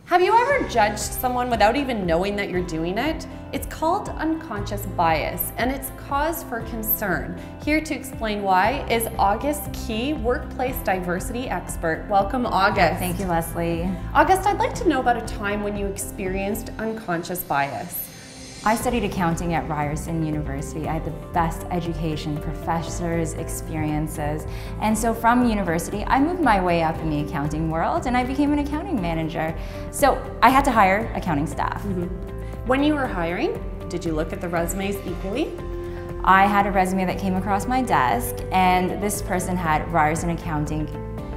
Have you ever judged someone without even knowing that you're doing it? It's called unconscious bias, and it's cause for concern. Here to explain why is August Key, workplace diversity expert. Welcome, August. Thank you, Leslie. August, I'd like to know about a time when you experienced unconscious bias. I studied accounting at Ryerson University. I had the best education, professors, experiences. And so from university, I moved my way up in the accounting world and I became an accounting manager. So I had to hire accounting staff. When you were hiring, did you look at the resumes equally? I had a resume that came across my desk and this person had Ryerson accounting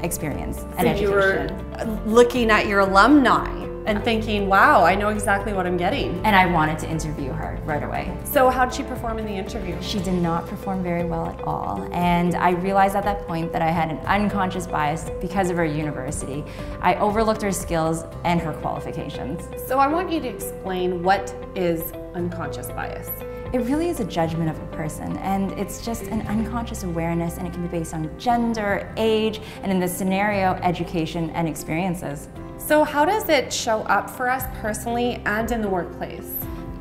experience and education. You were looking at your alumni and thinking, wow, I know exactly what I'm getting. And I wanted to interview her right away. So how did she perform in the interview? She did not perform very well at all. And I realized at that point that I had an unconscious bias because of her university. I overlooked her skills and her qualifications. So I want you to explain what is unconscious bias. It really is a judgment of a person, and it's just an unconscious awareness, and it can be based on gender, age, and in this scenario, education and experiences. So how does it show up for us personally and in the workplace?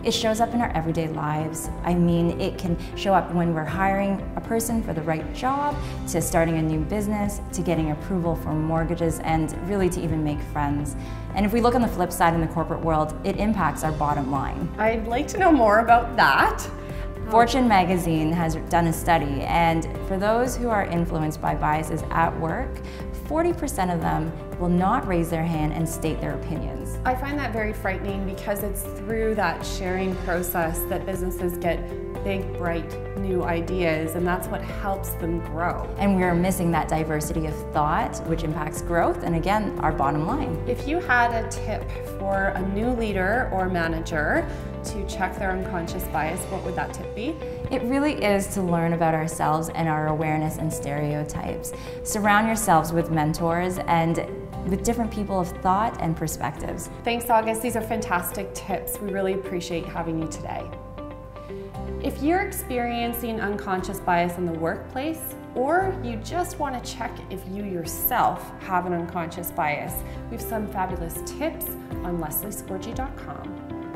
It shows up in our everyday lives. I mean, it can show up when we're hiring a person for the right job, to starting a new business, to getting approval for mortgages, and really to even make friends. And if we look on the flip side in the corporate world, it impacts our bottom line. I'd like to know more about that. Fortune magazine has done a study, and for those who are influenced by biases at work, 40% of them will not raise their hand and state their opinions. I find that very frightening because it's through that sharing process that businesses get big, bright, new ideas, and that's what helps them grow. And we're missing that diversity of thought, which impacts growth and, again, our bottom line. If you had a tip for a new leader or manager to check their unconscious bias, what would that tip be? It really is to learn about ourselves and our awareness and stereotypes. Surround yourselves with mentors and with different people of thought and perspectives. Thanks, August. These are fantastic tips. We really appreciate having you today. If you're experiencing unconscious bias in the workplace, or you just want to check if you yourself have an unconscious bias, we have some fabulous tips on lesliescorgi.com.